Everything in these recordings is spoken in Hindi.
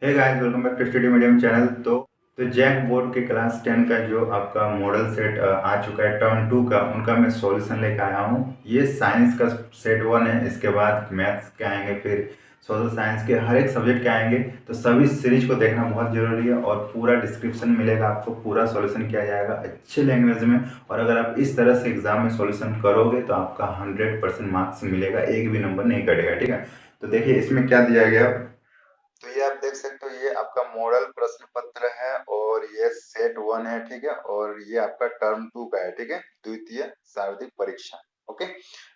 Hey guys, welcome back to study medium channel. तो जैक बोर्ड के क्लास 10 का जो आपका मॉडल सेट आ चुका है टर्म 2 का, उनका मैं सॉल्यूशन लेकर आया हूँ। ये साइंस का सेट 1 है, इसके बाद मैथ्स के आएंगे, फिर सोशल साइंस के हर एक सब्जेक्ट के आएंगे। तो सभी सीरीज को देखना बहुत जरूरी है और पूरा डिस्क्रिप्शन मिलेगा आपको, पूरा सॉल्यूशन किया जाएगा अच्छे लैंग्वेज में। और अगर आप इस तरह से एग्जाम में सॉल्यूशन करोगे तो आपका 100% मार्क्स मिलेगा, एक भी नंबर नहीं कटेगा। ठीक है, तो देखिए इसमें क्या दिया गया। तो ये आप देख सकते हो, ये आपका मॉडल प्रश्न पत्र है और ये सेट 1 है। ठीक है, और ये आपका टर्म 2 का है। ठीक है, द्वितीय शारदीय परीक्षा। ओके,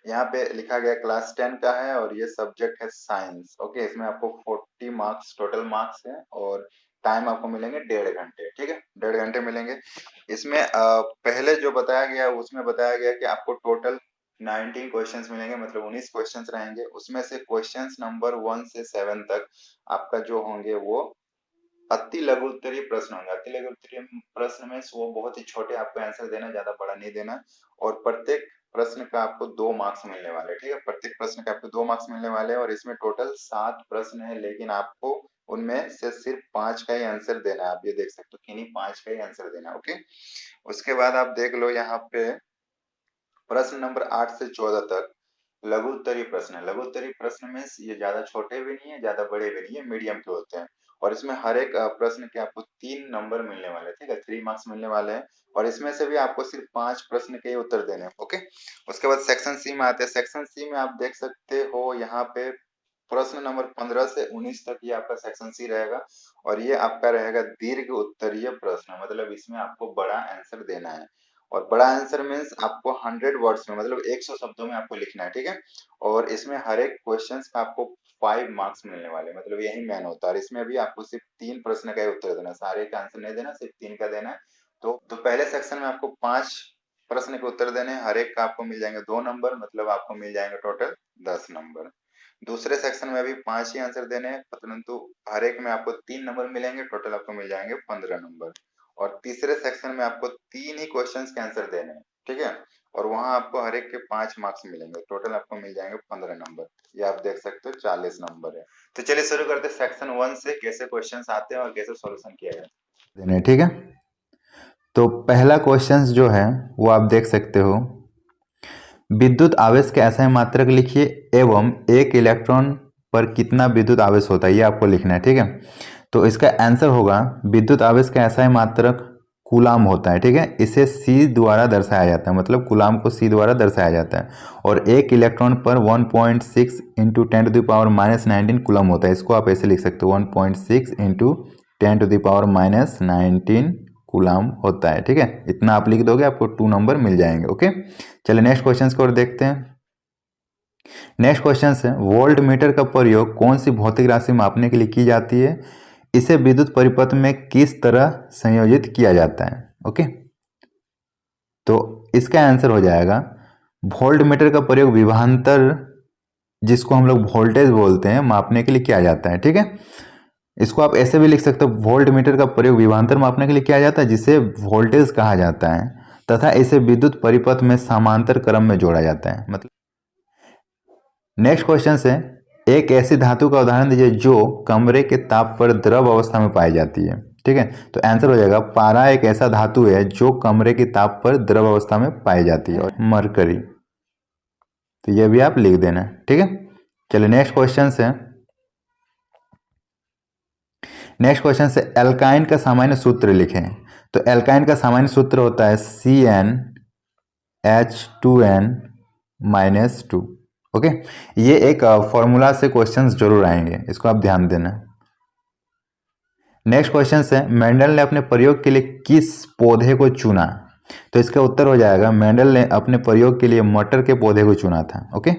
यहाँ पे लिखा गया क्लास 10 का है और ये सब्जेक्ट है साइंस। ओके, इसमें आपको 40 मार्क्स टोटल मार्क्स है और टाइम आपको मिलेंगे 1.5 घंटे। ठीक है, 1.5 घंटे मिलेंगे। इसमें पहले जो बताया गया उसमें बताया गया कि आपको टोटल 19 क्वेश्चंस मिलेंगे, मतलब 19 क्वेश्चंस रहेंगे। उसमें से क्वेश्चंस नंबर 1 से 7 तक आपका जो होंगे वो अति लघु उत्तरीय प्रश्न होंगे। अति लघु उत्तरीय प्रश्न में वो बहुत ही छोटे आपको आंसर देना, ज्यादा बड़ा नहीं देना। और प्रत्येक प्रश्न का आपको 2 मार्क्स मिलने वाले। ठीक है, प्रत्येक प्रश्न का आपको 2 मार्क्स मिलने वाले हैं और इसमें टोटल 7 प्रश्न है, लेकिन आपको उनमें से सिर्फ 5 का ही आंसर देना है। आप ये देख सकते हो, किन्हीं 5 का ही आंसर देना है। ओके, उसके बाद आप देख लो यहाँ पे प्रश्न नंबर 8 से 14 तक लघु उत्तरीय प्रश्न है। लघु उत्तरीय प्रश्न में ये ज्यादा छोटे भी नहीं है, ज्यादा बड़े भी नहीं है, मीडियम के होते हैं। और इसमें हर एक प्रश्न के आपको 3 नंबर मिलने वाले हैं। ठीक है, 3 मार्क्स मिलने वाले हैं और इसमें से भी आपको सिर्फ 5 प्रश्न के ही उत्तर देने हैं। ओके, उसके बाद सेक्शन सी में आते हैं। सेक्शन सी में आप देख सकते हो यहाँ पे प्रश्न नंबर 15 से 19 तक ये आपका सेक्शन सी रहेगा और ये आपका रहेगा दीर्घ उत्तरीय प्रश्न, मतलब इसमें आपको बड़ा आंसर देना है। और बड़ा आंसर मीन्स आपको 100 वर्ड्स में, मतलब 100 शब्दों में आपको लिखना है। ठीक है, और इसमें हर एक क्वेश्चन का आपको 5 मार्क्स मिलने वाले, मतलब यही मेन होता है। और इसमें भी आपको सिर्फ 3 प्रश्न का ही उत्तर देना, सारे का आंसर नहीं देना, सिर्फ 3 का देना है। तो पहले सेक्शन में आपको 5 प्रश्न के उत्तर देने हैं, हर एक का आपको मिल जाएंगे 2 नंबर, मतलब आपको मिल जाएंगे टोटल 10 नंबर। दूसरे सेक्शन में भी 5 ही आंसर देने हैं, परंतु हर एक में आपको 3 नंबर मिलेंगे, टोटल आपको मिल जाएंगे 15 नंबर। और तीसरे सेक्शन में आपको 3 ही क्वेश्चंस के आंसर देने हैं। ठीक है, और वहां आपको हर एक के 5 मार्क्स मिलेंगे, टोटल आपको मिल जाएंगे 15 नंबर। ये आप देख सकते हो 40 नंबर है। तो चलिए शुरू करते हैं सेक्शन 1 से, कैसे क्वेश्चंस आते हैं और कैसे सॉल्यूशन किया जाए देने। ठीक है, तो पहला क्वेश्चन जो है वो आप देख सकते हो, विद्युत आवेश के ऐसा मात्रक लिखिए एवं एक इलेक्ट्रॉन पर कितना विद्युत आवेश होता है, ये आपको लिखना है। ठीक है, तो इसका आंसर होगा विद्युत आवेश का ऐसा मात्रक कूलाम होता है। ठीक है, इसे सी द्वारा दर्शाया जाता है, मतलब कूलाम को सी द्वारा दर्शाया जाता है। और एक इलेक्ट्रॉन पर 1.6 इंटू 10⁻⁻19 कूलम होता है। इसको आप ऐसे लिख सकते हो, 1.6 इंटू 10⁻⁻19 कूलाम होता है। ठीक है, इतना आप लिख दोगे, आपको 2 नंबर मिल जाएंगे। ओके, चलिए नेक्स्ट क्वेश्चन को और देखते हैं। नेक्स्ट क्वेश्चन है, वोल्ट मीटर का प्रयोग कौन सी भौतिक राशि मापने के लिए की जाती है, इसे विद्युत परिपथ में किस तरह संयोजित किया जाता है। ओके, तो इसका आंसर हो जाएगा वोल्ट मीटर का प्रयोग विभवांतर, जिसको हम लोग वोल्टेज बोलते हैं, मापने के लिए किया जाता है। ठीक है, इसको आप ऐसे भी लिख सकते हो, वोल्ट मीटर का प्रयोग विभवांतर मापने के लिए किया जाता है, जिसे वोल्टेज कहा जाता है, तथा इसे विद्युत परिपथ में समांतर क्रम में जोड़ा जाता है। मतलब नेक्स्ट क्वेश्चन है, एक ऐसी धातु का उदाहरण दीजिए जो कमरे के ताप पर द्रव अवस्था में पाई जाती है। ठीक है, तो आंसर हो जाएगा पारा एक ऐसा धातु है जो कमरे के ताप पर द्रव अवस्था में पाई जाती है। और मरकरी, तो ये भी आप लिख देना। ठीक है, चलिए नेक्स्ट क्वेश्चन है। नेक्स्ट क्वेश्चन से एल्काइन का सामान्य सूत्र लिखें। तो एल्काइन का सामान्य सूत्र होता है CnH2n-2। ओके, ये एक फॉर्मूला से क्वेश्चंस जरूर आएंगे, इसको आप ध्यान देना। नेक्स्ट क्वेश्चन है, मेंडल ने अपने प्रयोग के लिए किस पौधे को चुना। तो इसका उत्तर हो जाएगा मेंडल ने अपने प्रयोग के लिए मटर के पौधे को चुना था। ओके,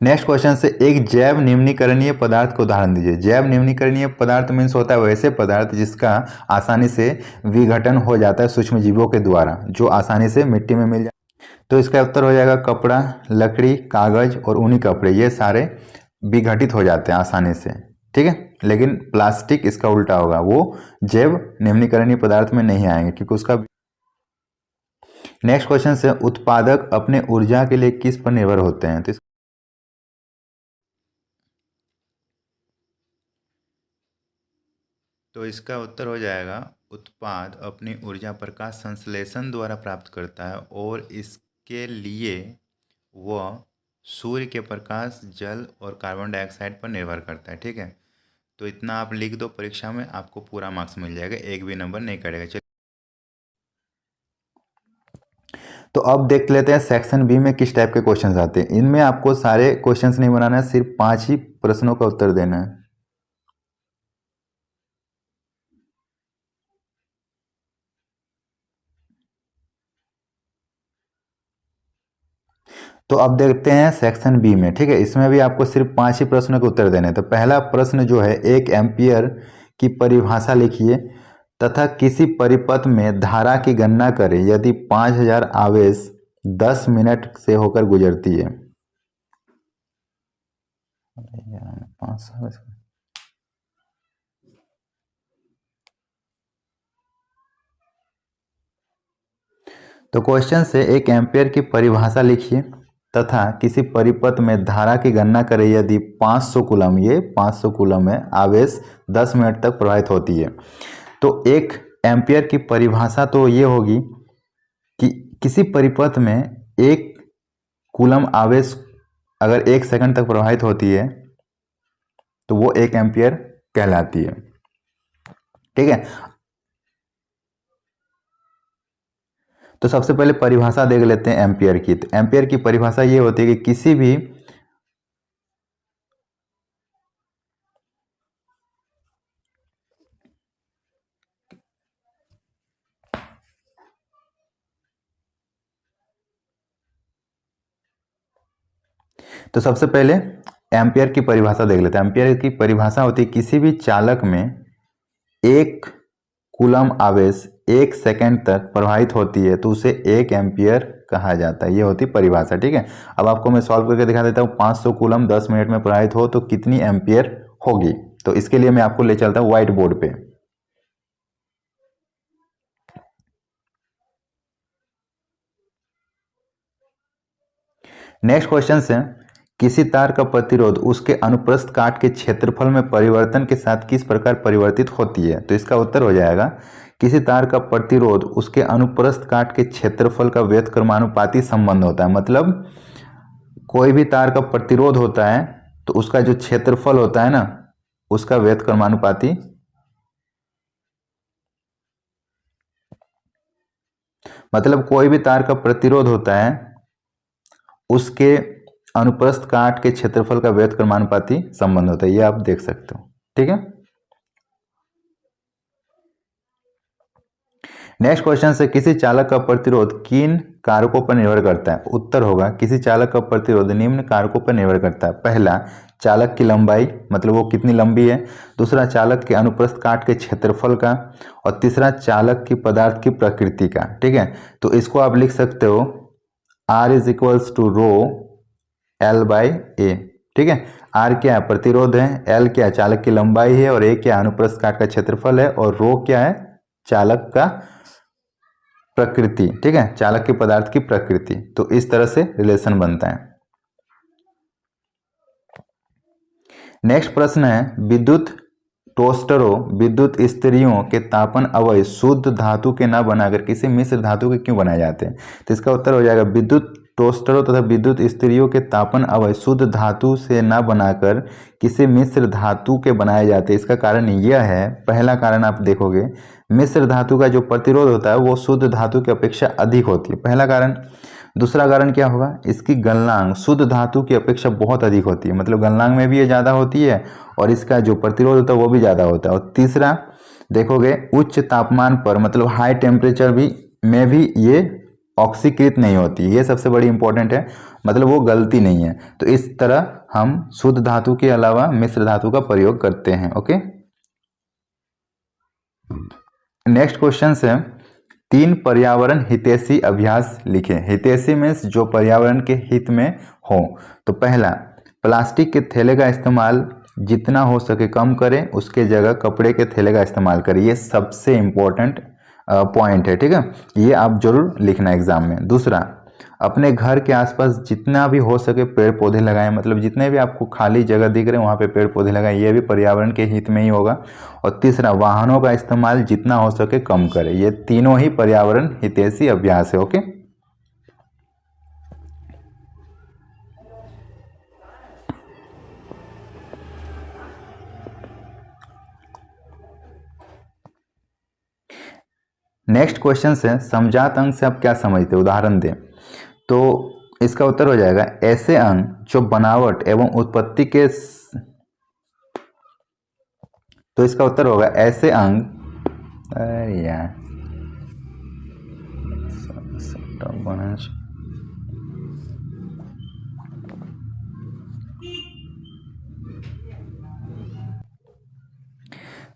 नेक्स्ट क्वेश्चन से एक जैव निम्नीकरणीय पदार्थ को उदाहरण दीजिए। जैव निम्नीकरणीय पदार्थ मीन्स होता है वैसे पदार्थ जिसका आसानी से विघटन हो जाता है सूक्ष्म जीवों के द्वारा, जो आसानी से मिट्टी में मिल जाए। तो इसका उत्तर हो जाएगा कपड़ा, लकड़ी, कागज और ऊनी कपड़े, ये सारे विघटित हो जाते हैं आसानी से। ठीक है, लेकिन प्लास्टिक इसका उल्टा होगा, वो जैव निम्नीकरणीय पदार्थ में नहीं आएंगे क्योंकि उसका। नेक्स्ट क्वेश्चन से उत्पादक अपने ऊर्जा के लिए किस पर निर्भर होते हैं। तो तो इसका उत्तर हो जाएगा, उत्पाद अपनी ऊर्जा प्रकाश संश्लेषण द्वारा प्राप्त करता है और इसके लिए वह सूर्य के प्रकाश, जल और कार्बन डाइऑक्साइड पर निर्भर करता है। ठीक है, तो इतना आप लिख दो, परीक्षा में आपको पूरा मार्क्स मिल जाएगा, एक भी नंबर नहीं कटेगा। चलिए, तो अब देख लेते हैं सेक्शन बी में किस टाइप के क्वेश्चंस आते हैं। इनमें आपको सारे क्वेश्चंस नहीं बनाना है, सिर्फ 5 ही प्रश्नों का उत्तर देना है। तो अब देखते हैं सेक्शन बी में। ठीक है, इसमें भी आपको सिर्फ 5 ही प्रश्नों के उत्तर देने हैं। तो पहला प्रश्न जो है, 1 एम्पियर की परिभाषा लिखिए तथा किसी परिपथ में धारा की गणना करें यदि 5000 आवेश 10 मिनट से होकर गुजरती है। तो क्वेश्चन से 1 एम्पियर की परिभाषा लिखिए तथा किसी परिपथ में धारा की गणना करें यदि 500 कूलम, ये 500 कूलम है, आवेश 10 मिनट तक प्रवाहित होती है। तो 1 एम्पियर की परिभाषा तो ये होगी कि किसी परिपथ में 1 कूलम आवेश अगर 1 सेकंड तक प्रवाहित होती है तो वो 1 एम्पियर कहलाती है। ठीक है, तो सबसे पहले परिभाषा देख लेते हैं एम्पियर की। तो एम्पियर की परिभाषा ये होती है कि किसी भी तो सबसे पहले एम्पियर की परिभाषा देख लेते हैं। एम्पियर की परिभाषा होती है किसी भी चालक में 1 कूलम आवेश 1 सेकंड तक प्रवाहित होती है तो उसे 1 एम्पियर कहा जाता है। ये होती परिभाषा। ठीक है, अब आपको मैं सॉल्व करके दिखा देता हूँ। 500 कूलम 10 मिनट में प्रवाहित हो तो कितनी एम्पियर होगी। तो इसके लिए मैं आपको ले चलता हूँ व्हाइट बोर्ड पे। नेक्स्ट क्वेश्चन है, किसी तार का प्रतिरोध उसके अनुप्रस्थ काट के क्षेत्रफल में परिवर्तन के साथ किस प्रकार परिवर्तित होती है। तो इसका उत्तर हो जाएगा, किसी तार का प्रतिरोध उसके अनुप्रस्थ काट के क्षेत्रफल का व्युत्क्रमानुपाती संबंध होता है। मतलब कोई भी तार का प्रतिरोध होता है तो उसका जो क्षेत्रफल होता है ना, उसका व्युत्क्रमानुपाती, मतलब कोई भी तार का प्रतिरोध होता है उसके अनुप्रस्थ काट के क्षेत्रफल का व्युत्क्रमानुपाती संबंध होता है। ये आप देख सकते हो। ठीक है, नेक्स्ट क्वेश्चन से किसी चालक का प्रतिरोध किन कारकों पर निर्भर करता है। उत्तर होगा, किसी चालक का प्रतिरोध निम्न कारकों पर निर्भर करता है। पहला, चालक की लंबाई, मतलब वो कितनी लंबी है। दूसरा, चालक के अनुप्रस्थ काट के क्षेत्रफल का। और तीसरा, चालक की पदार्थ की प्रकृति का। ठीक है, तो इसको आप लिख सकते हो R is equals to rho L by A. ठीक है, R क्या है, प्रतिरोध है, L क्या है, चालक की लंबाई है, और A क्या है, अनुप्रस्थ काट का क्षेत्रफल है, और रो क्या है, चालक का प्रकृति। ठीक है, चालक के पदार्थ की प्रकृति। तो इस तरह से रिलेशन बनता है। नेक्स्ट प्रश्न है, विद्युत टोस्टरों, विद्युत इस्त्रियों के तापन अवयव शुद्ध धातु के न बनाकर किसी मिश्र धातु के क्यों बनाए जाते हैं। तो इसका उत्तर हो जाएगा, विद्युत टोस्टरों तथा विद्युत इस्त्रियों के तापन अवयव शुद्ध धातु से न बनाकर किसी मिश्र धातु के बनाए जाते हैं। इसका कारण यह है, पहला कारण आप देखोगे, मिश्र धातु का जो प्रतिरोध होता है वो शुद्ध धातु की अपेक्षा अधिक होती है, पहला कारण। दूसरा कारण क्या होगा, इसकी गलनांक शुद्ध धातु की अपेक्षा बहुत अधिक होती है, मतलब गलनांक में भी ये ज़्यादा होती है और इसका जो प्रतिरोध होता है वो भी ज़्यादा होता है। और तीसरा देखोगे, उच्च तापमान पर, मतलब हाई टेम्परेचर में भी ये ऑक्सीकृत नहीं होती, ये सबसे बड़ी इंपॉर्टेंट है, मतलब वो गलती नहीं है। तो इस तरह हम शुद्ध धातु के अलावा मिश्र धातु का प्रयोग करते हैं। ओके, नेक्स्ट क्वेश्चन है, 3 पर्यावरण हितैषी अभ्यास लिखें। हितैषी मीन्स जो पर्यावरण के हित में हो। तो पहला, प्लास्टिक के थैले का इस्तेमाल जितना हो सके कम करें, उसके जगह कपड़े के थैले का इस्तेमाल करें। ये सबसे इम्पोर्टेंट पॉइंट है। ठीक है, ये आप जरूर लिखना एग्जाम में। दूसरा, अपने घर के आसपास जितना भी हो सके पेड़ पौधे लगाएं, मतलब जितने भी आपको खाली जगह दिख रहे हैं वहाँ पे पेड़ पौधे लगाएं, ये भी पर्यावरण के हित में ही होगा। और तीसरा, वाहनों का इस्तेमाल जितना हो सके कम करें। ये तीनों ही पर्यावरण हितैषी अभ्यास है। ओके, नेक्स्ट क्वेश्चन है, समजात अंग से आप क्या समझते हैं, उदाहरण दें। तो इसका उत्तर हो जाएगा ऐसे अंग जो बनावट एवं उत्पत्ति के, तो इसका उत्तर होगा ऐसे अंग, अरे यार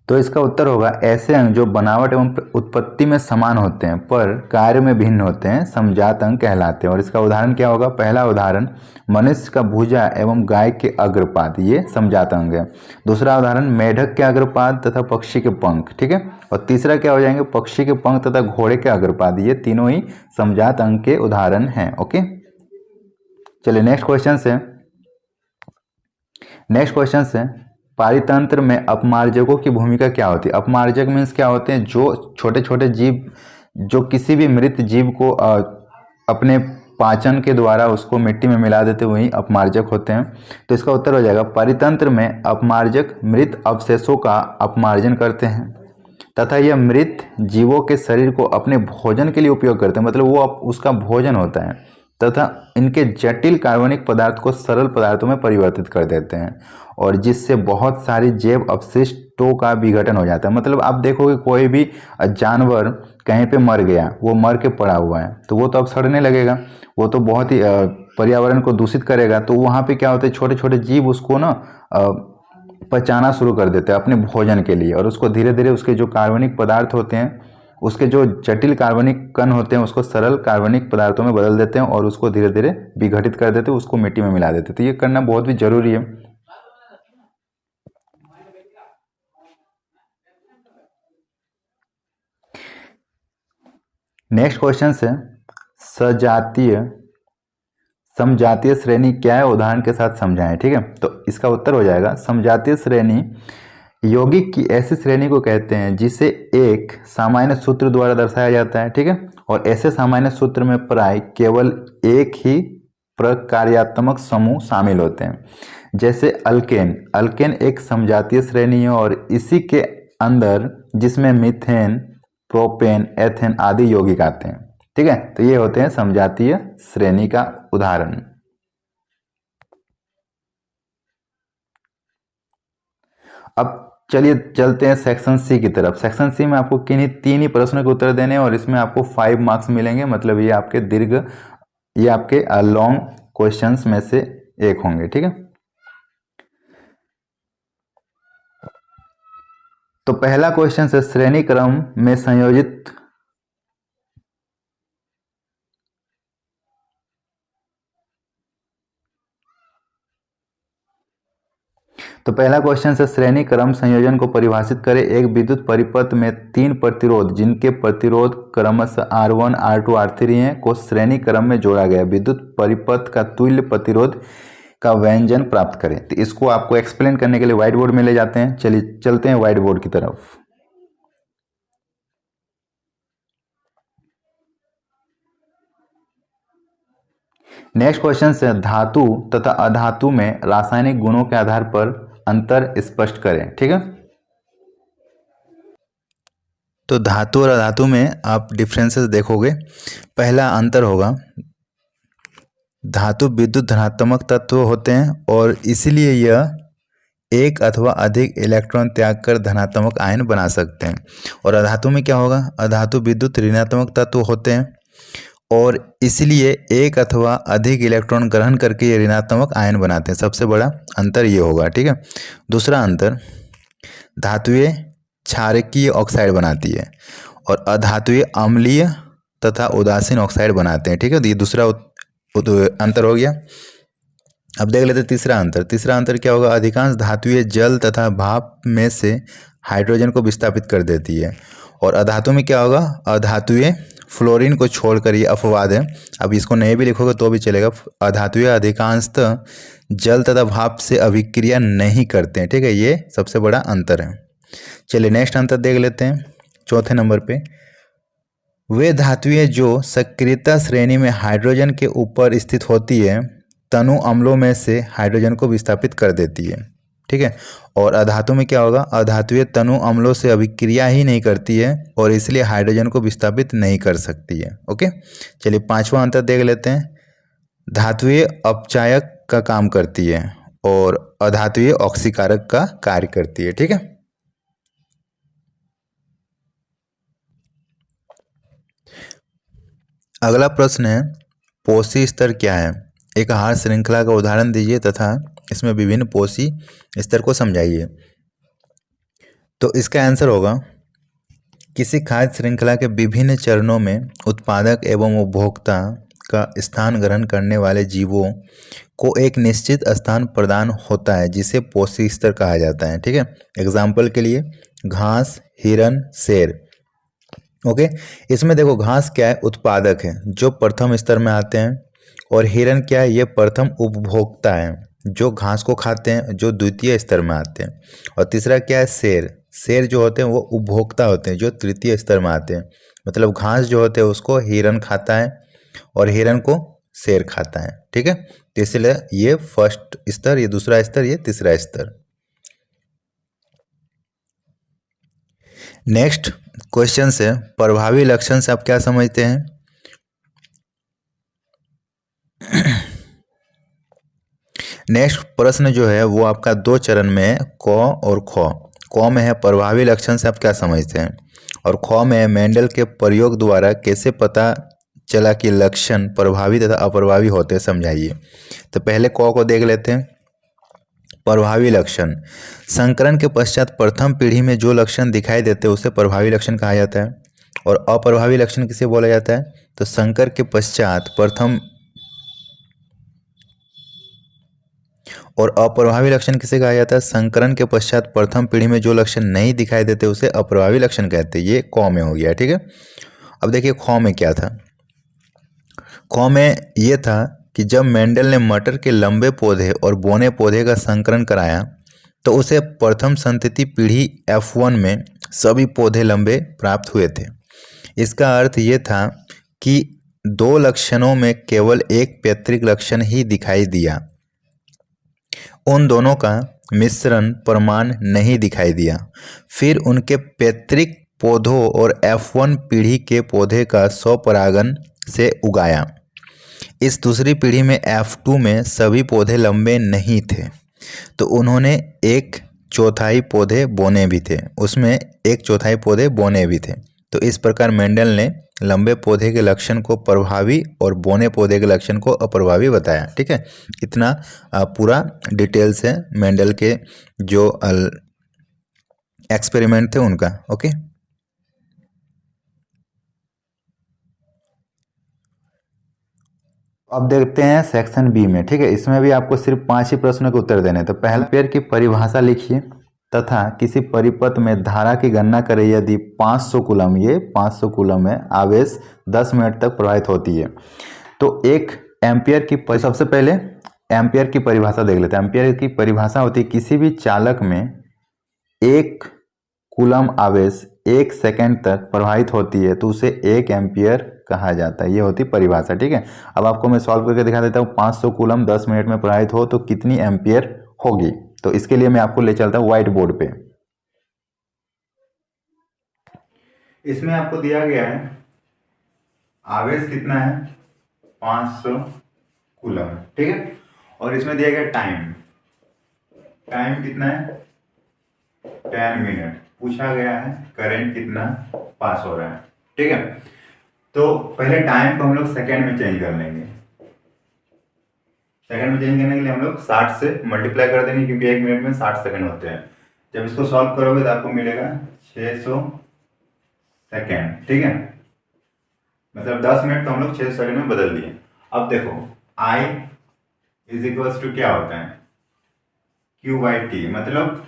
तो इसका उत्तर होगा ऐसे अंग जो बनावट एवं उत्पत्ति में समान होते हैं पर कार्य में भिन्न होते हैं समजात अंग कहलाते हैं। और इसका उदाहरण क्या होगा, पहला उदाहरण मनुष्य का भुजा एवं गाय के अग्रपाद, ये समजात अंग है। दूसरा उदाहरण मेढक के अग्रपाद तथा पक्षी के पंख, ठीक है। और तीसरा क्या हो जाएंगे, पक्षी के पंख तथा घोड़े के अग्रपाद, ये तीनों ही समजात अंग के उदाहरण हैं। ओके, चलिए नेक्स्ट क्वेश्चन से पारितंत्र में अपमार्जकों की भूमिका क्या होती है। अपमार्जक मीन्स क्या होते हैं, जो छोटे छोटे जीव जो किसी भी मृत जीव को अपने पाचन के द्वारा उसको मिट्टी में मिला देते, वही अपमार्जक होते हैं। तो इसका उत्तर हो जाएगा पारितंत्र में अपमार्जक मृत अवशेषों का अपमार्जन करते हैं तथा यह मृत जीवों के शरीर को अपने भोजन के लिए उपयोग करते हैं, मतलब वो उसका भोजन होता है, तथा इनके जटिल कार्बनिक पदार्थ को सरल पदार्थों में परिवर्तित कर देते हैं और जिससे बहुत सारी जैव अपशिष्टों का विघटन हो जाता है। मतलब आप देखोगे कोई भी जानवर कहीं पे मर गया, वो मर के पड़ा हुआ है, तो वो तो अब सड़ने लगेगा, वो तो बहुत ही पर्यावरण को दूषित करेगा। तो वहाँ पे क्या होता है, छोटे छोटे जीव उसको ना पचाना शुरू कर देते हैं अपने भोजन के लिए, और उसको धीरे धीरे उसके जो कार्बनिक पदार्थ होते हैं, उसके जो जटिल कार्बनिक कण होते हैं, उसको सरल कार्बनिक पदार्थों में बदल देते हैं और उसको धीरे धीरे विघटित कर देते हैं, उसको मिट्टी में मिला देते हैं। तो ये करना बहुत भी जरूरी है। नेक्स्ट क्वेश्चन है समजातीय श्रेणी क्या है, उदाहरण के साथ समझाएं, ठीक है। तो इसका उत्तर हो जाएगा समजातीय श्रेणी यौगिक की ऐसी श्रेणी को कहते हैं जिसे एक सामान्य सूत्र द्वारा दर्शाया जाता है, ठीक है। और ऐसे सामान्य सूत्र में प्राय केवल एक ही प्रकार्यात्मक समूह शामिल होते हैं, जैसे अल्केन। अल्केन एक समजातीय श्रेणी है और इसी के अंदर जिसमें मीथेन, प्रोपेन, एथेन आदि यौगिक आते हैं, ठीक है। तो ये होते हैं समजातीय श्रेणी का उदाहरण। अब चलिए चलते हैं सेक्शन सी की तरफ। सेक्शन सी में आपको किन्हीं तीन ही प्रश्नों के उत्तर देने हैं और इसमें आपको 5 मार्क्स मिलेंगे, मतलब ये आपके लॉन्ग क्वेश्चंस में से एक होंगे, ठीक है। तो पहला क्वेश्चन है श्रेणी क्रम में संयोजित श्रेणी क्रम संयोजन को परिभाषित करें। एक विद्युत परिपथ में 3 प्रतिरोध जिनके प्रतिरोध क्रमशः R1, R2, R3 हैं को श्रेणी क्रम में जोड़ा गया। विद्युत परिपथ का तुल्य प्रतिरोध का व्यंजन प्राप्त करें। तो इसको आपको एक्सप्लेन करने के लिए व्हाइट बोर्ड में ले जाते हैं। चलिए चलते हैं व्हाइट बोर्ड की तरफ। नेक्स्ट क्वेश्चन है धातु तथा अधातु में रासायनिक गुणों के आधार पर अंतर स्पष्ट करें, ठीक है। तो धातु और अधातु में आप डिफरेंसेस देखोगे। पहला अंतर होगा, धातु विद्युत धनात्मक तत्व होते हैं और इसलिए यह एक अथवा अधिक इलेक्ट्रॉन त्याग कर धनात्मक आयन बना सकते हैं। और अधातु में क्या होगा, अधातु विद्युत ऋणात्मक तत्व होते हैं और इसलिए एक अथवा अधिक इलेक्ट्रॉन ग्रहण करके ये ऋणात्मक आयन बनाते हैं। सबसे बड़ा अंतर ये होगा, ठीक है। दूसरा अंतर, धातुएं क्षारकीय ऑक्साइड बनाती है और अधातुएं अम्लीय तथा उदासीन ऑक्साइड बनाते हैं, ठीक है। तो ये दूसरा अंतर हो गया। अब देख लेते हैं तीसरा अंतर। तीसरा अंतर क्या होगा, अधिकांश धातुएं जल तथा भाप में से हाइड्रोजन को विस्थापित कर देती है और अधातु में क्या होगा, अधातुएं फ्लोरीन को छोड़कर, ये अपवाद है, अब इसको नहीं भी लिखोगे तो भी चलेगा। अधातुएं अधिकांशतः जल तथा भाप से अभिक्रिया नहीं करते हैं, ठीक है, ये सबसे बड़ा अंतर है। चलिए नेक्स्ट अंतर देख लेते हैं चौथे नंबर पे। वे धातुएं जो सक्रियता श्रेणी में हाइड्रोजन के ऊपर स्थित होती है तनु अम्लों में से हाइड्रोजन को विस्थापित कर देती है, ठीक है। और अधातु में क्या होगा, अधातुएं तनु अम्लों से अभिक्रिया ही नहीं करती है और इसलिए हाइड्रोजन को विस्थापित नहीं कर सकती है। ओके, चलिए पांचवा अंतर देख लेते हैं। धातुएं अपचायक का काम करती है और अधातुएं ऑक्सीकारक का कार्य करती है, ठीक है। अगला प्रश्न है, पोषी स्तर क्या है? एक आहार श्रृंखला का उदाहरण दीजिए तथा इसमें विभिन्न पोषी स्तर को समझाइए। तो इसका आंसर होगा, किसी खाद्य श्रृंखला के विभिन्न चरणों में उत्पादक एवं उपभोक्ता का स्थान ग्रहण करने वाले जीवों को एक निश्चित स्थान प्रदान होता है जिसे पोषी स्तर कहा जाता है, ठीक है। एग्जाम्पल के लिए घास, हिरन, शेर। ओके, इसमें देखो घास क्या है, उत्पादक है जो प्रथम स्तर में आते हैं, और हिरन क्या है, ये प्रथम उपभोक्ता है जो घास को खाते हैं, जो द्वितीय स्तर में आते हैं। और तीसरा क्या है, शेर। शेर जो होते हैं वो उपभोक्ता होते हैं जो तृतीय स्तर में आते हैं। मतलब घास जो होते हैं उसको हिरन खाता है और हिरन को शेर खाता है, ठीक है। तो इसलिए ये फर्स्ट स्तर, ये दूसरा स्तर, ये तीसरा स्तर। नेक्स्ट क्वेश्चन से प्रभावी लक्षण से आप क्या समझते हैं? नेक्स्ट प्रश्न जो है वो आपका दो चरण में है, क और ख। क में है प्रभावी लक्षण से आप क्या समझते हैं, और ख में है मेंडल के प्रयोग द्वारा कैसे पता चला कि लक्षण प्रभावी तथा अप्रभावी होते हैं, समझाइए। तो पहले क को देख लेते हैं। प्रभावी लक्षण, संकरण के पश्चात प्रथम पीढ़ी में जो लक्षण दिखाई देते हैं उसे प्रभावी लक्षण कहा जाता है। और अप्रभावी लक्षण किसे बोला जाता है? तो संकर के पश्चात प्रथम, और अप्रभावी लक्षण किसे कहा जाता है? संकरण के पश्चात प्रथम पीढ़ी में जो लक्षण नहीं दिखाई देते उसे अप्रभावी लक्षण कहते हैं। ये क में हो गया, ठीक है। अब देखिए ख में क्या था। ख में ये था कि जब मेंडल ने मटर के लंबे पौधे और बौने पौधे का संकरण कराया तो उसे प्रथम संतति पीढ़ी F1 में सभी पौधे लंबे प्राप्त हुए थे। इसका अर्थ ये था कि दो लक्षणों में केवल एक पैतृक लक्षण ही दिखाई दिया, उन दोनों का मिश्रण प्रमाण नहीं दिखाई दिया। फिर उनके पैतृक पौधों और F1 पीढ़ी के पौधे का स्वपरागण से उगाया। इस दूसरी पीढ़ी में F2 में सभी पौधे लंबे नहीं थे तो उन्होंने एक चौथाई पौधे बोने भी थे, उसमें एक चौथाई पौधे बोने भी थे। तो इस प्रकार मेंडल ने लंबे पौधे के लक्षण को प्रभावी और बोने पौधे के लक्षण को अप्रभावी बताया, ठीक है। इतना पूरा डिटेल्स है मेंडल के जो एक्सपेरिमेंट थे उनका। ओके, अब देखते हैं सेक्शन बी में, ठीक है। इसमें भी आपको सिर्फ 5 ही प्रश्नों के उत्तर देने। तो पहला, एम्पीयर की परिभाषा लिखिए तथा किसी परिपथ में धारा की गणना करें यदि 500 कूलम, ये 500 कूलम है, आवेश 10 मिनट तक प्रवाहित होती है तो एक एम्पीयर की सबसे पहले एम्पीयर की परिभाषा देख लेते हैं। एम्पीयर की परिभाषा होती है किसी भी चालक में 1 कूलम आवेश 1 सेकेंड तक प्रवाहित होती है तो उसे 1 एम्पीयर कहा जाता है। ये होती परिभाषा, ठीक है। अब आपको मैं सॉल्व करके दिखा देता हूँ। 500 कूलम 10 मिनट में प्रवाहित हो तो कितनी एम्पीयर होगी। तो इसके लिए मैं आपको ले चलता हूँ व्हाइट बोर्ड पे। इसमें आपको दिया गया है आवेश कितना है, 500 कूलम, ठीक है। और इसमें दिया गया टाइम, टाइम कितना है, 10 मिनट। पूछा गया है करंट कितना पास हो रहा है, ठीक है। तो पहले टाइम को हम लोग सेकेंड में चेंज कर लेंगे। सेकेंड में चेंज करने के लिए हम लोग 60 से मल्टीप्लाई कर देंगे क्योंकि 1 मिनट में 60 सेकेंड होते हैं। जब इसको सॉल्व करोगे तो आपको मिलेगा 600 सेकेंड, ठीक है। मतलब 10 मिनट तो हम लोग 600 सेकेंड में बदल दिए। अब देखो I इज इक्वल्स टू क्या होता है, Q/T। मतलब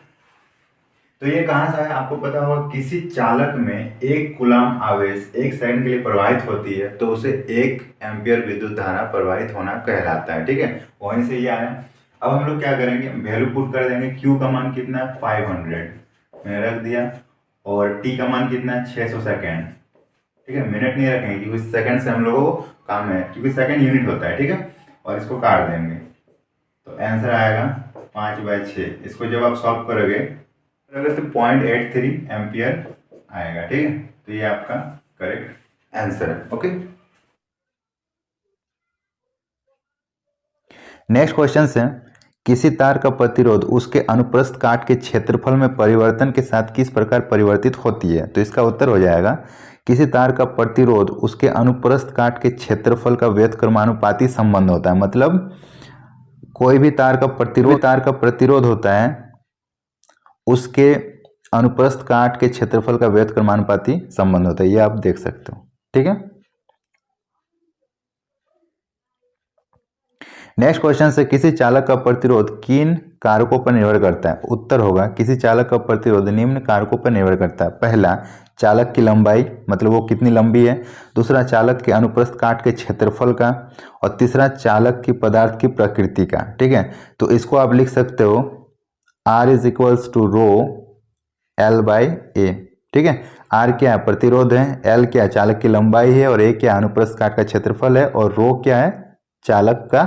तो ये कहाँ से है आपको पता होगा, किसी चालक में 1 कूलाम आवेश 1 सेकंड के लिए प्रवाहित होती है तो उसे 1 एम्पियर विद्युत धारा प्रवाहित होना कहलाता है। ठीक है, वहीं से ये आया। अब हम लोग क्या करेंगे, वैल्यू पुट कर देंगे। क्यू का मान कितना है 500 मैंने रख दिया, और टी का मान कितना है 600 सेकेंड। ठीक है, मिनट नहीं रखेंगे क्योंकि सेकंड से हम लोगों को काम है, क्योंकि सेकंड यूनिट होता है। ठीक है, और इसको काट देंगे तो आंसर आएगा 5/6। इसको जब आप सॉल्व करोगे तो 0.83 एम्पियर आएगा। ठीक है, तो ये आपका करेक्ट आंसर है। ओके, नेक्स्ट क्वेश्चन है, किसी तार का प्रतिरोध उसके अनुप्रस्थ काट के क्षेत्रफल में परिवर्तन के साथ किस प्रकार परिवर्तित होती है। तो इसका उत्तर हो जाएगा, किसी तार का प्रतिरोध उसके अनुप्रस्थ काट के क्षेत्रफल का व्युत्क्रमानुपाती संबंध होता है। मतलब कोई भी तार का प्रतिरोध होता है उसके अनुप्रस्थ काट के क्षेत्रफल का व्युत्क्रमानुपाती संबंध होता है, ये आप देख सकते हो। ठीक है, नेक्स्ट क्वेश्चन से, किसी चालक का प्रतिरोध किन कारकों पर निर्भर करता है। उत्तर होगा, किसी चालक का प्रतिरोध निम्न कारकों पर निर्भर करता है। पहला, चालक की लंबाई, मतलब वो कितनी लंबी है। दूसरा, चालक के अनुप्रस्थ काट के क्षेत्रफल का। और तीसरा, चालक की पदार्थ की प्रकृति का। ठीक है, तो इसको आप लिख सकते हो R is equals to rho L/A। ठीक है, R क्या है, प्रतिरोध है, L क्या है, चालक की लंबाई है, और A क्या है, अनुप्रस्थ काट का क्षेत्रफल है, और रो क्या है, चालक का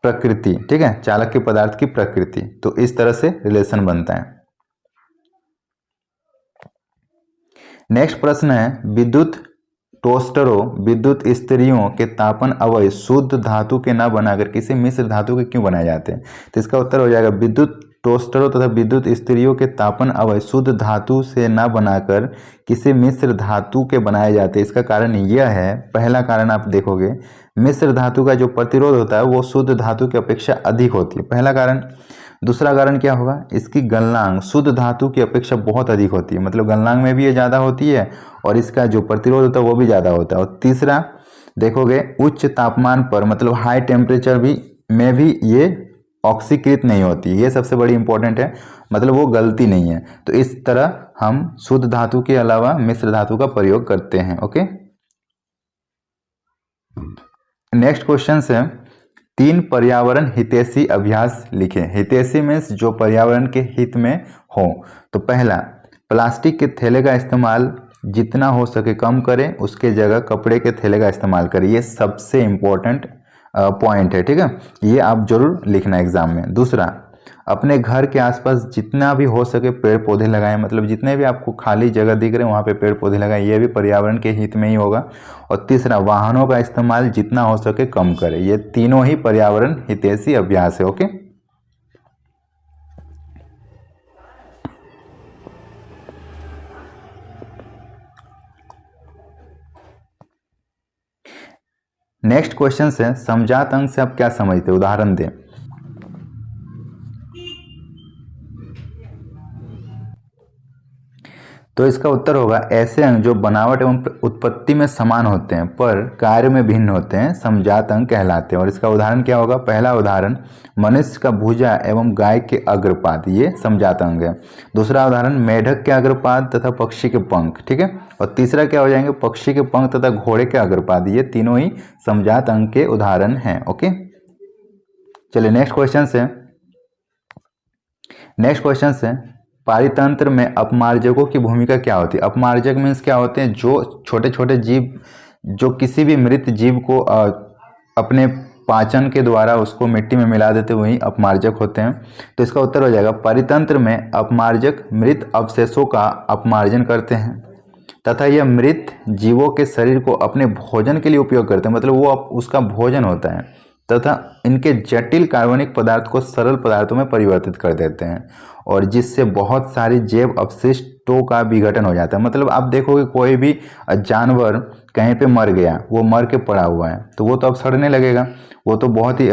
प्रकृति। ठीक है, चालक के पदार्थ की प्रकृति। तो इस तरह से रिलेशन बनता है। नेक्स्ट प्रश्न है, विद्युत टोस्टरों विद्युत इस्त्रियों के तापन अवयव शुद्ध धातु के न बनाकर किसी मिश्र धातु के क्यों बनाए जाते हैं। तो इसका उत्तर हो जाएगा, विद्युत टोस्टरों तथा विद्युत इस्त्रियों के तापन अवयव शुद्ध धातु से न बनाकर किसी मिश्र धातु के बनाए जाते हैं। इसका कारण यह है, पहला कारण आप देखोगे, मिश्र धातु का जो प्रतिरोध होता है वो शुद्ध धातु की अपेक्षा अधिक होती है, पहला कारण। दूसरा कारण क्या होगा, इसकी गलनांक शुद्ध धातु की अपेक्षा बहुत अधिक होती है, मतलब गलनांक में भी ये ज़्यादा होती है और इसका जो प्रतिरोध होता है वो भी ज़्यादा होता है। और तीसरा देखोगे, उच्च तापमान पर मतलब हाई टेम्परेचर में भी ये ऑक्सीकृत नहीं होती, ये सबसे बड़ी इंपॉर्टेंट है, मतलब वो गलती नहीं है। तो इस तरह हम शुद्ध धातु के अलावा मिश्र धातु का प्रयोग करते हैं। ओके, नेक्स्ट क्वेश्चन है, 3 पर्यावरण हितैषी अभ्यास लिखें। हितैषी मीन्स जो पर्यावरण के हित में हो। तो पहला, प्लास्टिक के थैले का इस्तेमाल जितना हो सके कम करें, उसके जगह कपड़े के थैले का इस्तेमाल करें। ये सबसे इम्पोर्टेंट पॉइंट है। ठीक है, ये आप जरूर लिखना एग्जाम में। दूसरा, अपने घर के आसपास जितना भी हो सके पेड़ पौधे लगाएं, मतलब जितने भी आपको खाली जगह दिख रहे हैं वहाँ पे पेड़ पौधे लगाएं, ये भी पर्यावरण के हित में ही होगा। और तीसरा, वाहनों का इस्तेमाल जितना हो सके कम करें। ये तीनों ही पर्यावरण हितैषी अभ्यास है। ओके, नेक्स्ट क्वेश्चन है, समजात अंक से आप क्या समझते हैं, उदाहरण दें। तो इसका उत्तर होगा, ऐसे अंक जो बनावट एवं उत्पत्ति में समान होते हैं पर कार्य में भिन्न होते हैं समजात अंक कहलाते हैं। और इसका उदाहरण क्या होगा, पहला उदाहरण, मनुष्य का भुजा एवं गाय के अग्रपाद, ये समजात अंग है। दूसरा उदाहरण, मेढक के अग्रपाद तथा पक्षी के पंख। ठीक है, और तीसरा क्या हो जाएंगे, पक्षी के पंख तथा घोड़े के अग्रपाद। ये तीनों ही समजात अंक के उदाहरण हैं। ओके, चलिए नेक्स्ट क्वेश्चन है। नेक्स्ट क्वेश्चन है, पारितंत्र में अपमार्जकों की भूमिका क्या होती है। अपमार्जक मीन्स क्या होते हैं, जो छोटे छोटे जीव जो किसी भी मृत जीव को अपने पाचन के द्वारा उसको मिट्टी में मिला देते, वही अपमार्जक होते हैं। तो इसका उत्तर हो जाएगा, पारितंत्र में अपमार्जक मृत अवशेषों का अपमार्जन करते हैं तथा यह मृत जीवों के शरीर को अपने भोजन के लिए उपयोग करते हैं, मतलब वो उसका भोजन होता है, तथा इनके जटिल कार्बनिक पदार्थ को सरल पदार्थों में परिवर्तित कर देते हैं, और जिससे बहुत सारी जैव अपशिष्टों का विघटन हो जाता है। मतलब आप देखोगे कोई भी जानवर कहीं पे मर गया, वो मर के पड़ा हुआ है, तो वो तो अब सड़ने लगेगा, वो तो बहुत ही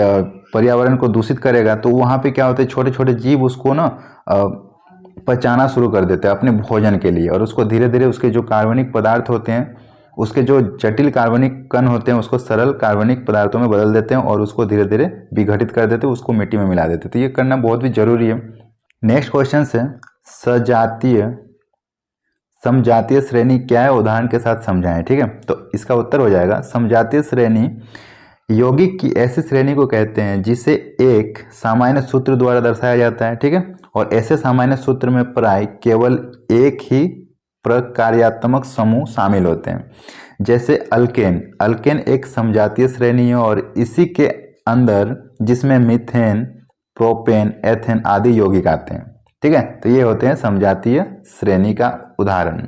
पर्यावरण को दूषित करेगा। तो वहाँ पे क्या होता है, छोटे छोटे जीव उसको ना पचाना शुरू कर देते हैं अपने भोजन के लिए, और उसको धीरे धीरे उसके जो कार्बनिक पदार्थ होते हैं, उसके जो जटिल कार्बनिक कण होते हैं, उसको सरल कार्बनिक पदार्थों में बदल देते हैं और उसको धीरे धीरे विघटित कर देते हैं, उसको मिट्टी में मिला देते हैं। तो ये करना बहुत भी जरूरी है। नेक्स्ट क्वेश्चन है, सजातीय समजातीय श्रेणी क्या है, उदाहरण के साथ समझाएं। ठीक है, तो इसका उत्तर हो जाएगा समजातीय श्रेणी यौगिक की ऐसी श्रेणी को कहते हैं जिसे एक सामान्य सूत्र द्वारा दर्शाया जाता है। ठीक है, और ऐसे सामान्य सूत्र में प्राय केवल एक ही प्रकार्यात्मक समूह शामिल होते हैं। जैसे अल्केन, अल्केन एक समजातीय श्रेणी है और इसी के अंदर जिसमें मीथेन, प्रोपेन, एथेन आदि यौगिक आते हैं। ठीक है, तो ये होते हैं समजातीय श्रेणी का उदाहरण।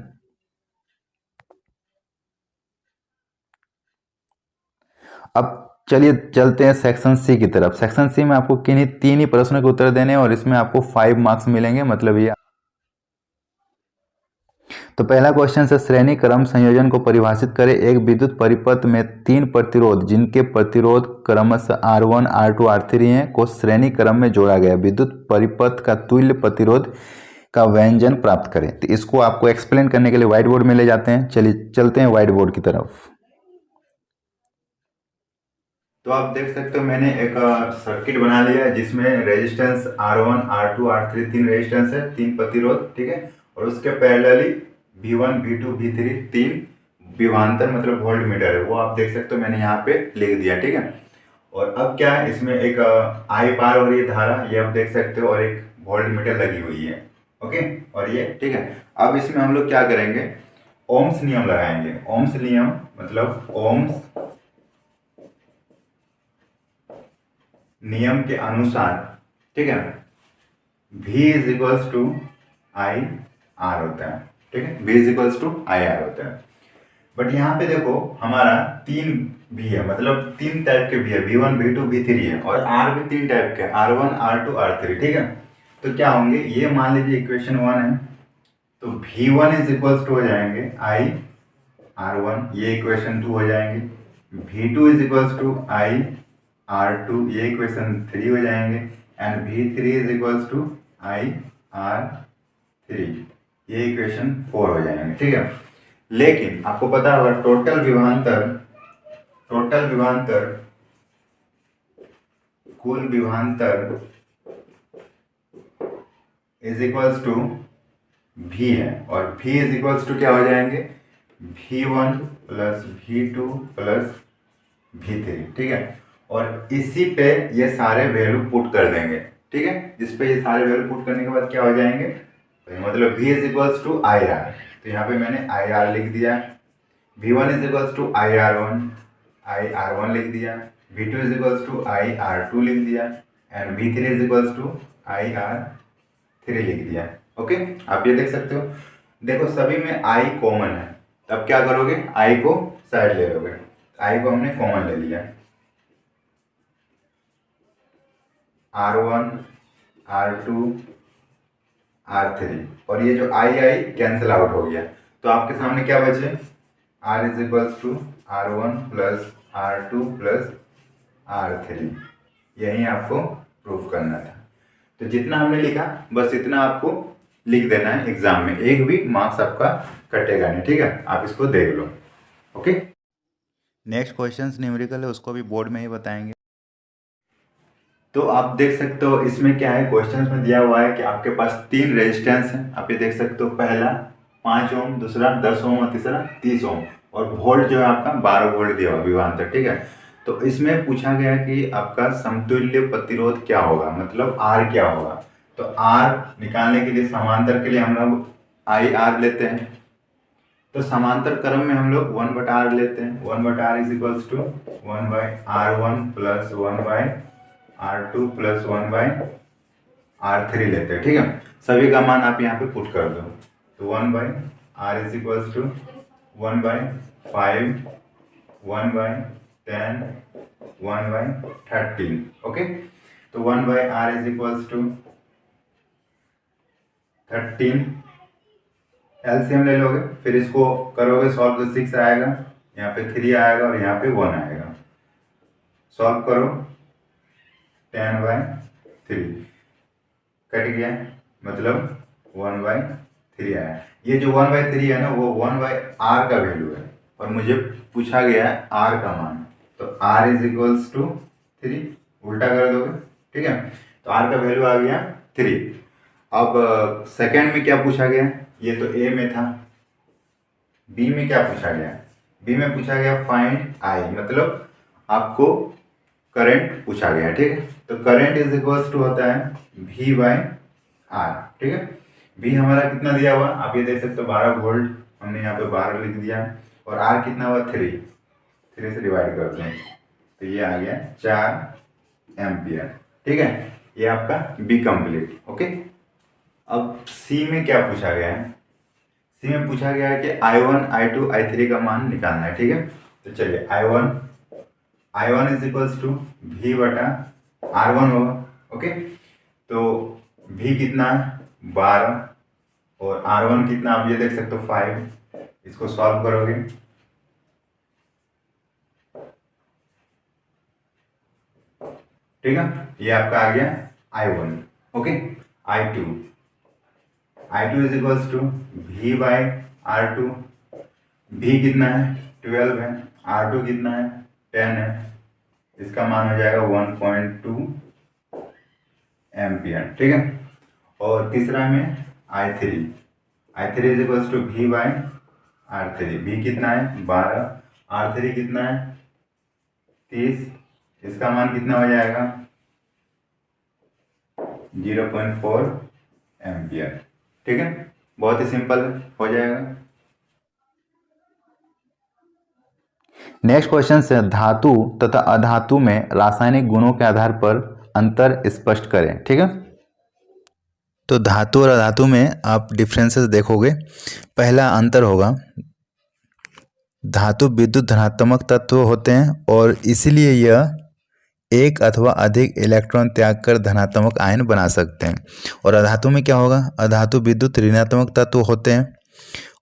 अब चलिए चलते हैं सेक्शन सी की तरफ। सेक्शन सी में आपको किन्हीं तीन ही प्रश्नों के उत्तर देने हैं और इसमें आपको 5 मार्क्स मिलेंगे, मतलब ये। तो पहला क्वेश्चन है श्रेणी क्रम संयोजन को परिभाषित करें। एक विद्युत परिपथ में 3 प्रतिरोध जिनके प्रतिरोध क्रमशः R1, R2, R3 हैं को श्रेणी क्रम में जोड़ा गया। विद्युत परिपथ का तुल्य प्रतिरोध का व्यंजन प्राप्त करें। तो इसको आपको एक्सप्लेन करने के लिए व्हाइट बोर्ड में ले जाते हैं। चलिए चलते हैं व्हाइट बोर्ड की तरफ। तो आप देख सकते हो मैंने एक सर्किट बना लिया है जिसमें रेजिस्टेंस R1, R2, R3 तीन रेजिस्टेंस है, तीन प्रतिरोध। ठीक है, और उसके पैरेलली V1, V2, V3 तीन विभवांतर मतलब वोल्ट मीटर है, वो आप देख सकते हो मैंने यहाँ पे लिख दिया। ठीक है, और अब क्या है इसमें एक I पार हो रही है धारा, ये आप देख सकते हो, और एक वोल्ट मीटर लगी हुई है। ओके, और ये ठीक है। अब इसमें हम लोग क्या करेंगे, ओम्स नियम लगाएंगे। ओम्स नियम मतलब ओम्स नियम के अनुसार, ठीक है, V is equals to I R होता है। ठीक है, V is equals to I R होता है। बट यहाँ पे देखो हमारा तीन V है, मतलब तीन टाइप के V है, V1, V2, V3 है, और R भी तीन टाइप के, R1, R2, R3। ठीक है, तो क्या होंगे, ये मान लीजिए इक्वेशन 1 है, तो V1 इज इक्वल्स टू हो जाएंगे आई R1, ये इक्वेशन 2 हो जाएंगे। V2 is equals to I R2, ये इक्वेशन 3 हो जाएंगे। And V3 is equals to I R3, ये इक्वेशन 4 हो जाएंगे। ठीक है, लेकिन आपको पता होगा टोटल विभवांतर कुल विभवांतर इज इक्वल्स टू V है, और V इज इक्वल्स टू क्या हो जाएंगे, V1 plus V2 plus V3। ठीक है, और इसी पे ये सारे वैल्यू पुट कर देंगे। ठीक है, इस पे ये सारे वैल्यू पुट करने के बाद क्या हो जाएंगे, तो मतलब V is equals to I R, तो यहाँ पे मैंने आई आर लिख दिया। V1 is equals to I R one लिख दिया। V2 is equals to I R two लिख दिया। And V3 is equals to I R three लिख दिया। ओके, आप ये देख सकते हो, देखो सभी में आई कॉमन है, तब क्या करोगे, आई को साइड ले लोगे। आई को हमने कॉमन ले लिया, R1, R2, R3, और ये जो आई कैंसिल आउट हो गया, तो आपके सामने क्या बचे, R is equals to R1 plus R2 plus R3। यही आपको प्रूफ करना था। तो जितना हमने लिखा बस इतना आपको लिख देना है एग्जाम में, एक भी मार्क्स आपका कटेगा नहीं। ठीक है, आप इसको देख लो। ओके, नेक्स्ट क्वेश्चन न्यूमेरिकल है, उसको भी बोर्ड में ही बताएंगे। तो आप देख सकते हो इसमें क्या है, क्वेश्चंस में दिया हुआ है कि आपके पास तीन रेजिस्टेंस हैं। आप ये देख सकते हो, पहला 5 ओम, दूसरा 10 ओम और तीसरा 30 ओम, और वोल्ट जो है आपका 12 वोल्ट दिया हुआ विभवांतर। ठीक है, तो इसमें पूछा गया कि आपका समतुल्य प्रतिरोध क्या होगा, मतलब R क्या होगा। तो R निकालने के लिए समांतर के लिए हम लोग आई आर लेते हैं, तो समांतर क्रम में हम लोग 1/R लेते हैं। 1/R is equals to 1/R1 plus 1/R2 plus 1/R3 लेते हैं। ठीक है, सभी का मान आप यहाँ पे पुट कर दो, तो 1/R is equals to 1/5, 1/10, 1/13। Okay, तो 1/R is equals to 13, LCM ले लोगे, फिर इसको करोगे सॉल्व, तो 6 आएगा, यहाँ पे 3 आएगा और यहाँ पे 1 आएगा। सॉल्व करो, 10/3 कट गया, मतलब 1/3 आया। ये जो 1/3 है ना, वो 1/R का वैल्यू है, और मुझे पूछा गया है R का मान, तो R इज इक्वल्स टू 3, उल्टा कर दोगे। ठीक है, तो R का वैल्यू आ गया 3। अब सेकंड में क्या पूछा गया, ये तो ए में था। बी में क्या पूछा गया, बी में पूछा गया फाइंड आई, मतलब आपको करंट पूछा गया, ठीक है। तो करंट इज इक्वल्स टू होता है V बाई आर, ठीक है। V हमारा कितना दिया हुआ, आप ये देख सकते हो 12 वोल्ट, हमने यहाँ पे 12 लिख दिया, और R कितना हुआ 3 से डिवाइड करते हैं तो ये आ गया 4 एम्पियर, ठीक है। ये आपका बी कंप्लीट, ओके। अब सी में क्या पूछा गया है, सी में पूछा गया है कि I1 I2 I3 का मान निकालना है, ठीक है। तो चलिए I1 is equals to V बटा R1 होगा, ओके। तो V कितना है 12 और R1 कितना, आप ये देख सकते हो 5, इसको सॉल्व करोगे ठीक है, ये आपका आ गया I1, okay. I2 is equals to V by R2, V कितना है 12 है, R2 कितना है 10 है, इसका मान हो जाएगा 1.2 एम्पियर, ठीक है। और तीसरा में I3 is equals to V by R3, V कितना है 12, R3 कितना है 30, इसका मान कितना हो जाएगा 0.4 एम्पियर, ठीक है। बहुत ही सिंपल हो जाएगा। नेक्स्ट क्वेश्चन से धातु तथा अधातु में रासायनिक गुणों के आधार पर अंतर स्पष्ट करें, ठीक है। तो धातु और अधातु में आप डिफरेंसेस देखोगे। पहला अंतर होगा, धातु विद्युत धनात्मक तत्व होते हैं और इसलिए यह एक अथवा अधिक इलेक्ट्रॉन त्याग कर धनात्मक आयन बना सकते हैं। और अधातु में क्या होगा, अधातु विद्युत ऋणात्मक तत्व होते हैं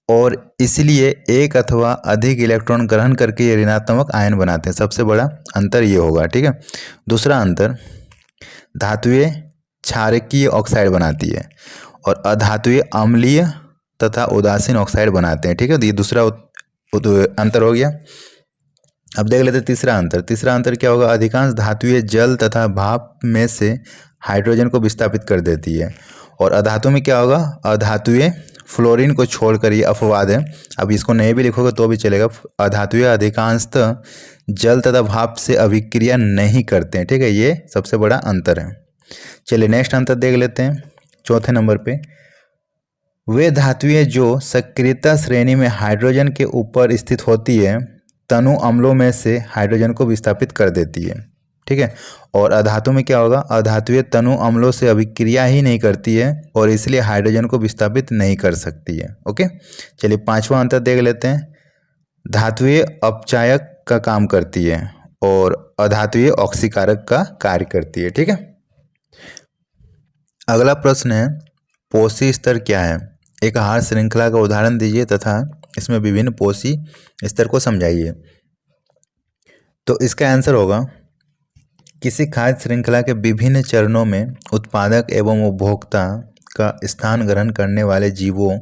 और इसलिए एक अथवा अधिक इलेक्ट्रॉन ग्रहण करके ये ऋणात्मक आयन बनाते हैं। सबसे बड़ा अंतर ये होगा, ठीक है। दूसरा अंतर, धातुएं क्षारकीय ऑक्साइड बनाती है और अधातुएं अम्लीय तथा उदासीन ऑक्साइड बनाते हैं, ठीक है। तो ये दूसरा अंतर हो गया। अब देख लेते हैं तीसरा अंतर। तीसरा अंतर क्या होगा, अधिकांश धातुएं जल तथा भाप में से हाइड्रोजन को विस्थापित कर देती है और अधातु में क्या होगा, अधातुएं फ्लोरीन को छोड़कर, ये अपवाद है, अब इसको नहीं भी लिखोगे तो भी चलेगा, अधातुएं अधिकांशतः जल तथा भाप से अभिक्रिया नहीं करते हैं, ठीक है। ये सबसे बड़ा अंतर है। चलिए नेक्स्ट अंतर देख लेते हैं चौथे नंबर पे। वे धातुएं जो सक्रियता श्रेणी में हाइड्रोजन के ऊपर स्थित होती है तनु अम्लों में से हाइड्रोजन को विस्थापित कर देती है, ठीक है। और अधातु में क्या होगा, अधातुएं तनु अम्लों से अभिक्रिया ही नहीं करती है और इसलिए हाइड्रोजन को विस्थापित नहीं कर सकती है, ओके। चलिए पांचवा अंतर देख लेते हैं। धातुएं अपचायक का काम करती है और अधातुएं ऑक्सीकारक का कार्य करती है, ठीक है। अगला प्रश्न है, पोषी स्तर क्या है, एक आहार श्रृंखला का उदाहरण दीजिए तथा इसमें विभिन्न पोषी स्तर को समझाइए। तो इसका आंसर होगा, किसी खाद्य श्रृंखला के विभिन्न चरणों में उत्पादक एवं उपभोक्ता का स्थान ग्रहण करने वाले जीवों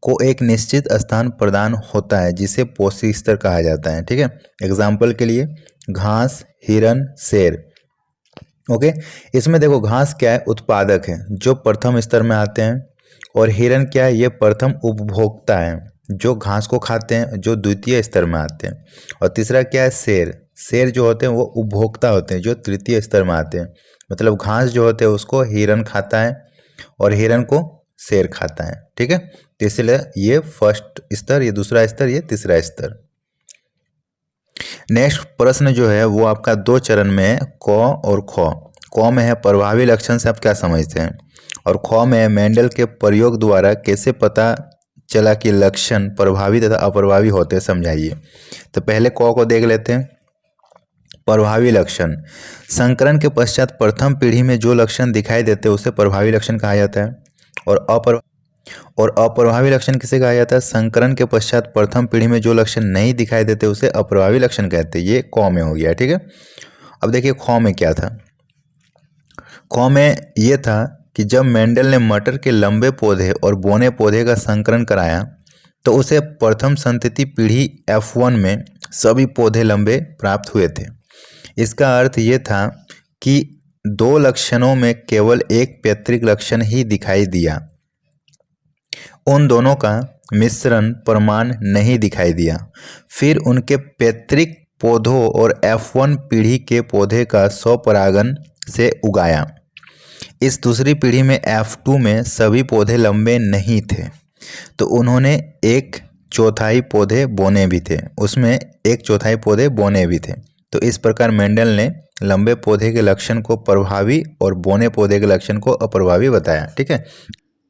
को एक निश्चित स्थान प्रदान होता है जिसे पोषी स्तर कहा जाता है, ठीक है। एग्जाम्पल के लिए घास, हिरन, शेर, ओके। इसमें देखो घास क्या है, उत्पादक है जो प्रथम स्तर में आते हैं, और हिरन क्या है, ये प्रथम उपभोक्ता है जो घास को खाते हैं, जो द्वितीय स्तर में आते हैं। और तीसरा क्या है, शेर, शेर जो होते हैं वो उपभोक्ता होते हैं जो तृतीय स्तर में आते हैं। मतलब घास जो होते हैं उसको हिरन खाता है और हिरन को शेर खाता है, ठीक है। तो इसलिए ये फर्स्ट स्तर, ये दूसरा स्तर, ये तीसरा स्तर। नेक्स्ट प्रश्न जो है वो आपका दो चरण में है, क और ख। क में है प्रभावी लक्षण से आप क्या समझते हैं, और ख में है मेंडल के प्रयोग द्वारा कैसे पता चला कि लक्षण प्रभावी तथा अप्रभावी होते हैं, समझाइए। तो पहले क को देख लेते हैं। प्रभावी लक्षण, संकरण के पश्चात प्रथम पीढ़ी में जो लक्षण दिखाई देते हैं उसे प्रभावी लक्षण कहा जाता है। और अप्रभावी लक्षण किसे कहा जाता है, संकरण के पश्चात प्रथम पीढ़ी में जो लक्षण नहीं दिखाई देते उसे अप्रभावी लक्षण कहते हैं। ये क में हो गया, ठीक है। अब देखिए ख में क्या था। ख में ये था कि जब मेंडल ने मटर के लंबे पौधे और बौने पौधे का संकरण कराया तो उसे प्रथम संतति पीढ़ी F1 में सभी पौधे लंबे प्राप्त हुए थे। इसका अर्थ ये था कि दो लक्षणों में केवल एक पैतृक लक्षण ही दिखाई दिया। उन दोनों का मिश्रण प्रमाण नहीं दिखाई दिया। फिर उनके पैतृक पौधों और F1 पीढ़ी के पौधे का स्वपरागण से उगाया। इस दूसरी पीढ़ी में F2 में सभी पौधे लंबे नहीं थे, तो उन्होंने एक चौथाई पौधे बोने भी थे, उसमें एक चौथाई पौधे बोने भी थे। तो इस प्रकार मेंडल ने लंबे पौधे के लक्षण को प्रभावी और बोने पौधे के लक्षण को अप्रभावी बताया। ठीक है,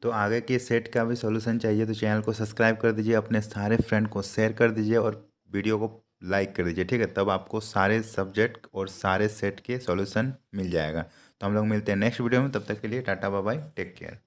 तो आगे के सेट का भी सॉल्यूशन चाहिए तो चैनल को सब्सक्राइब कर दीजिए, अपने सारे फ्रेंड को शेयर कर दीजिए और वीडियो को लाइक कर दीजिए। ठीक है, तब आपको सारे सब्जेक्ट और सारे सेट के सॉल्यूशन मिल जाएगा। तो हम लोग मिलते हैं नेक्स्ट वीडियो में, तब तक के लिए tata bye bye, take care.